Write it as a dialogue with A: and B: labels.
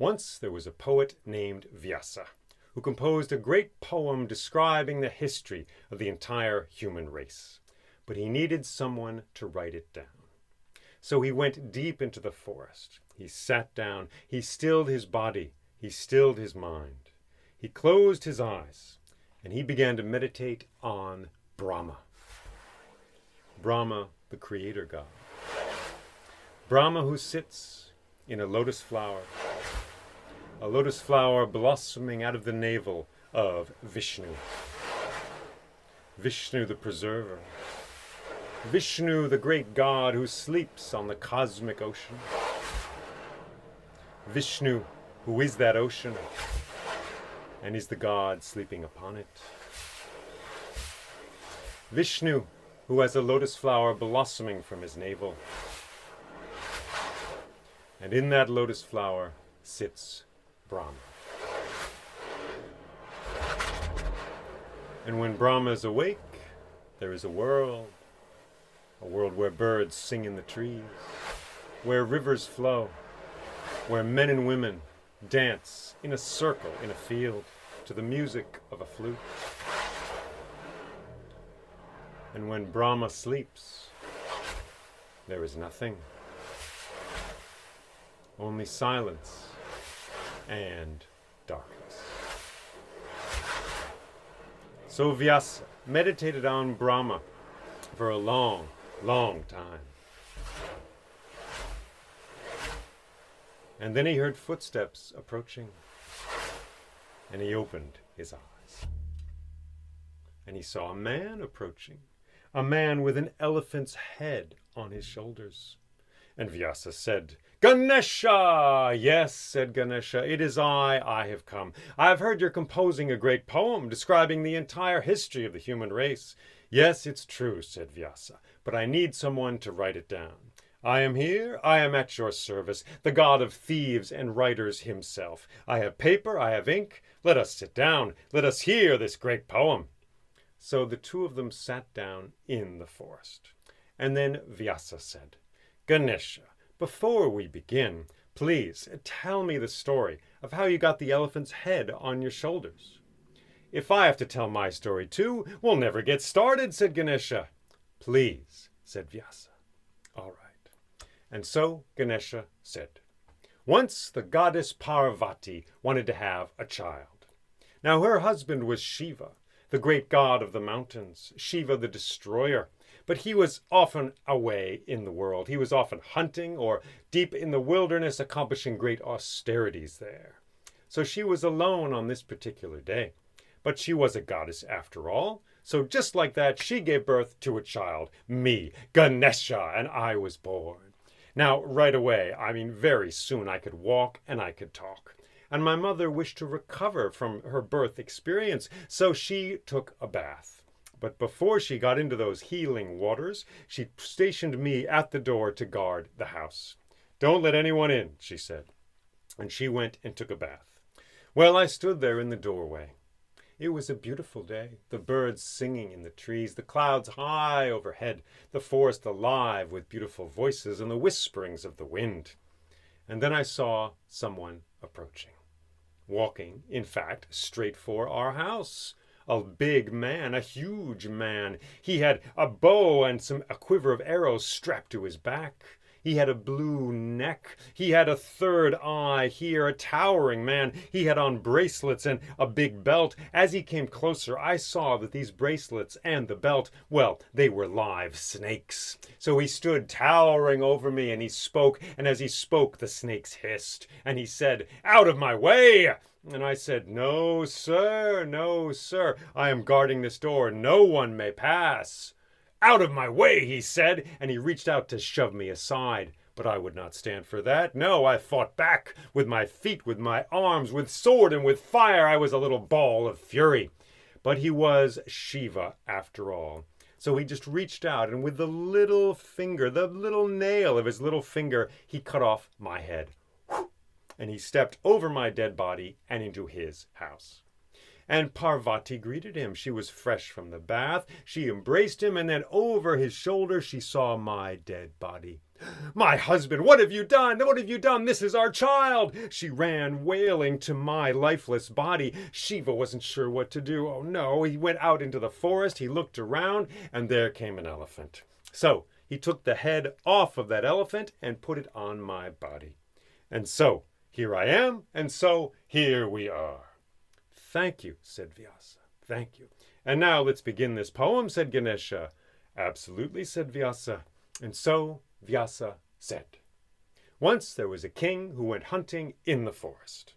A: Once there was a poet named Vyasa, who composed a great poem describing the history of the entire human race. But he needed someone to write it down. So he went deep into the forest. He sat down. He stilled his body. He stilled his mind. He closed his eyes, and he began to meditate on Brahma. Brahma, the creator god. Brahma who sits in a lotus flower blossoming out of the navel of Vishnu. Vishnu the preserver. Vishnu the great god who sleeps on the cosmic ocean. Vishnu who is that ocean and is the god sleeping upon it. Vishnu who has a lotus flower blossoming from his navel. And in that lotus flower sits Brahma. And when Brahma is awake, there is a world where birds sing in the trees, where rivers flow, where men and women dance in a circle in a field to the music of a flute. And when Brahma sleeps, there is nothing. Only silence and darkness. So Vyasa meditated on Brahma for a long, long time. And then he heard footsteps approaching, and he opened his eyes. And he saw a man approaching, a man with an elephant's head on his shoulders. And Vyasa said, "Ganesha!" "Yes," said Ganesha, "it is I have come. I have heard you're composing a great poem describing the entire history of the human race." "Yes, it's true," said Vyasa, "but I need someone to write it down. I am here, I am at your service, the god of thieves and writers himself. I have paper, I have ink. Let us sit down, let us hear this great poem." So the two of them sat down in the forest. And then Vyasa said, "Ganesha, before we begin, please tell me the story of how you got the elephant's head on your shoulders." "If I have to tell my story too, we'll never get started," said Ganesha. "Please," said Vyasa. "All right." And so Ganesha said, "Once the goddess Parvati wanted to have a child. Now her husband was Shiva, the great god of the mountains, Shiva the destroyer. But he was often away in the world. He was often hunting or deep in the wilderness accomplishing great austerities there. So she was alone on this particular day. But she was a goddess after all. So just like that, she gave birth to a child, me, Ganesha, and I was born. Now, right away, very soon, I could walk and I could talk. And my mother wished to recover from her birth experience, so she took a bath. But before she got into those healing waters, she stationed me at the door to guard the house. 'Don't let anyone in,' she said. And she went and took a bath. Well, I stood there in the doorway. It was a beautiful day, the birds singing in the trees, the clouds high overhead, the forest alive with beautiful voices and the whisperings of the wind. And then I saw someone approaching, walking, in fact, straight for our house. A big man, a huge man. He had a bow and a quiver of arrows strapped to his back. He had a blue neck. He had a third eye here, a towering man. He had on bracelets and a big belt. As he came closer, I saw that these bracelets and the belt, well, they were live snakes. So he stood towering over me and he spoke, and as he spoke, the snakes hissed. And he said, "Out of my way!" And I said, no, sir, I am guarding this door. No one may pass." "Out of my way," he said, and he reached out to shove me aside. But I would not stand for that. No, I fought back with my feet, with my arms, with sword and with fire. I was a little ball of fury. But he was Shiva after all. So he just reached out and with the little finger, the little nail of his little finger, he cut off my head. And he stepped over my dead body and into his house. And Parvati greeted him. She was fresh from the bath. She embraced him, and then over his shoulder she saw my dead body. "My husband, what have you done? What have you done? This is our child!" She ran wailing to my lifeless body. Shiva wasn't sure what to do. Oh no, he went out into the forest. He looked around, and there came an elephant. So he took the head off of that elephant and put it on my body. And so here I am, and so here we are. "Thank you," said Vyasa. "Thank you. And now let's begin this poem," said Ganesha. "Absolutely," said Vyasa. And so Vyasa said, "Once there was a king who went hunting in the forest."